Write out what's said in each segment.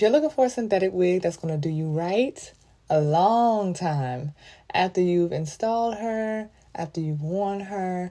If you're looking for a synthetic wig that's going to do you right a long time after you've installed her, after you've worn her,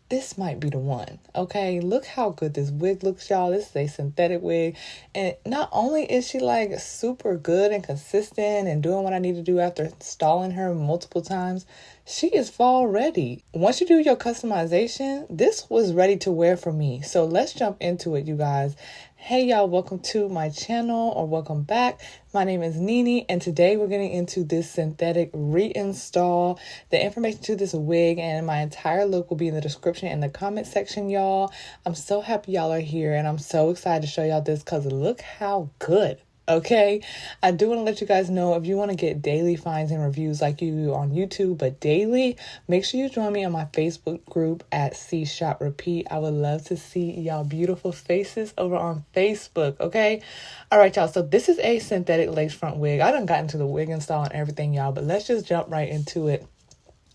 this might be the one. Okay, look how good this wig looks, y'all. This is a synthetic wig, and not only is she like super good and consistent and doing what I need to do after installing her multiple times, she is fall ready. Once you do your customization, this was ready to wear for me. So let's jump into it, you guys. Hey y'all, welcome to my channel, or welcome back. My name is Nini, and today we're getting into this synthetic reinstall. The information to this wig and my entire look will be in the description and the comment section, y'all. I'm so happy y'all are here, and I'm so excited to show y'all this because look how good. Okay, I do want to let you guys know, if you want to get daily finds and reviews like you do on YouTube, but daily, make sure you join me on my Facebook group at Cashapp Repeat. I would love to see y'all beautiful faces over on Facebook. Okay, all right, y'all. So this is a synthetic lace front wig. I done got into the wig install and everything, y'all, but let's just jump right into it.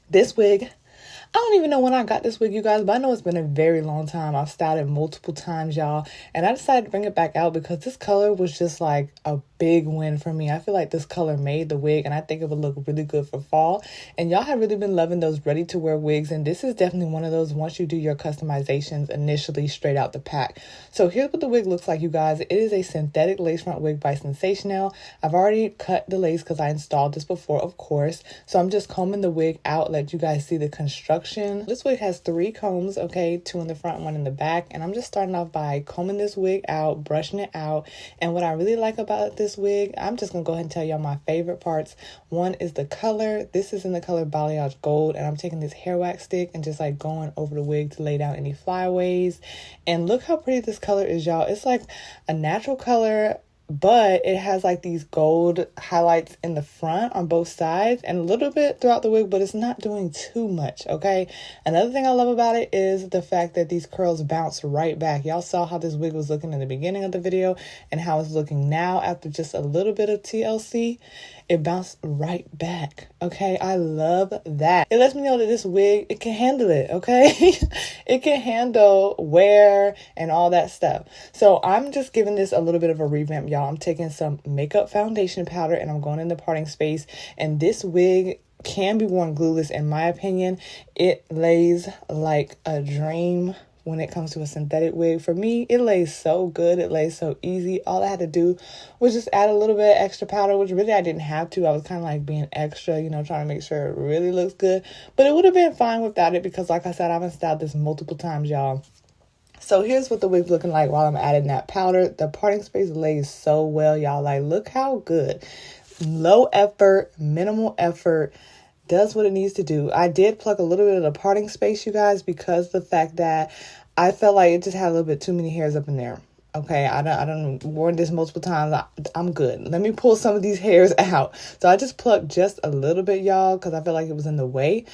This wig, I don't even know when I got this wig, you guys, but I know it's been a very long time. I've styled it multiple times, y'all, and I decided to bring it back out because this color was just like a big win for me. I feel like this color made the wig, and I think it would look really good for fall. And y'all have really been loving those ready to wear wigs, and this is definitely one of those once you do your customizations initially straight out the pack. So here's what the wig looks like, you guys. It is a synthetic lace front wig by Sensationnel. I've already cut the lace because I installed this before, of course, so I'm just combing the wig out, let you guys see the construction. This wig has 3 combs, okay, 2 in the front, 1 in the back, and I'm just starting off by combing this wig out, brushing it out. And what I really like about this wig, I'm just gonna go ahead and tell y'all my favorite parts. One is the color. This is in the color balayage gold, and I'm taking this hair wax stick and just like going over the wig to lay down any flyaways. And look how pretty this color is, y'all. It's like a natural color, but it has like these gold highlights in the front on both sides and a little bit throughout the wig, but it's not doing too much. Okay, another thing I love about it is the fact that these curls bounce right back. Y'all saw how this wig was looking in the beginning of the video and how it's looking now after just a little bit of TLC. It bounced right back. Okay, I love that. It lets me know that this wig, it can handle it. Okay, it can handle wear and all that stuff. So I'm just giving this a little bit of a revamp, y'all. I'm taking some makeup foundation powder and I'm going in the parting space, and this wig can be worn glueless in my opinion. It lays like a dream. When it comes to a synthetic wig, for me, it lays so good. It lays so easy. All I had to do was just add a little bit of extra powder, which really I didn't have to. I was kind of like being extra, you know, trying to make sure it really looks good. But it would have been fine without it because, like I said, I've styled this multiple times, y'all. So here's what the wig's looking like while I'm adding that powder. The parting space lays so well, y'all. Like, look how good. Low effort, minimal effort. Does what it needs to do. I did pluck a little bit of the parting space, you guys, because the fact that I felt like it just had a little bit too many hairs up in there. Okay, I don't worn this multiple times. I'm good. Let me pull some of these hairs out. So I just plucked just a little bit, y'all, because I felt like it was in the way.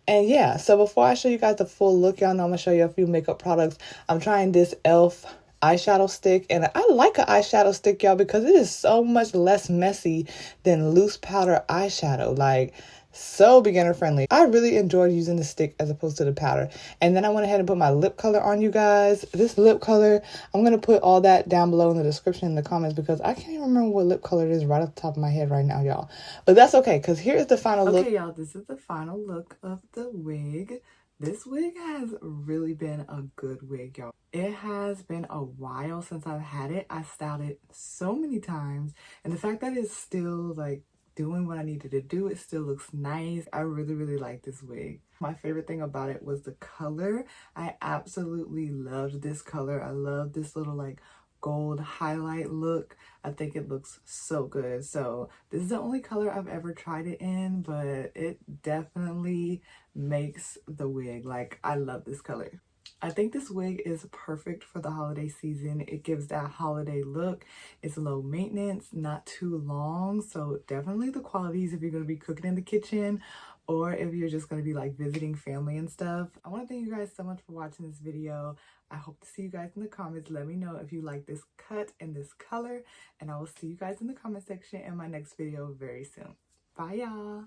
And yeah, so before I show you guys the full look, y'all know I'm going to show you a few makeup products. I'm trying this e.l.f. eyeshadow stick, and I like an eyeshadow stick, y'all, because it is so much less messy than loose powder eyeshadow. Like, so beginner friendly. I really enjoyed using the stick as opposed to the powder. And then I went ahead and put my lip color on, you guys. This lip color, I'm going to put all that down below in the description in the comments because I can't even remember what lip color it is right off the top of my head right now, y'all. But that's okay, because here's the final look. Okay, y'all, this is the final look of the wig. This wig has really been a good wig, y'all. It has been a while since I've had it. I styled it so many times, and the fact that it's still like doing what I needed to do, it still looks nice. I really like this wig. My favorite thing about it was the color. I absolutely loved this color. I love this little like gold highlight look. I think it looks so good. So this is the only color I've ever tried it in, but it definitely makes the wig. Like, I love this color. I think this wig is perfect for the holiday season. It gives that holiday look. It's low maintenance, not too long. So definitely the qualities if you're going to be cooking in the kitchen or if you're just going to be like visiting family and stuff. I want to thank you guys so much for watching this video. I hope to see you guys in the comments. Let me know if you like this cut and this color. And I will see you guys in the comment section in my next video very soon. Bye, y'all.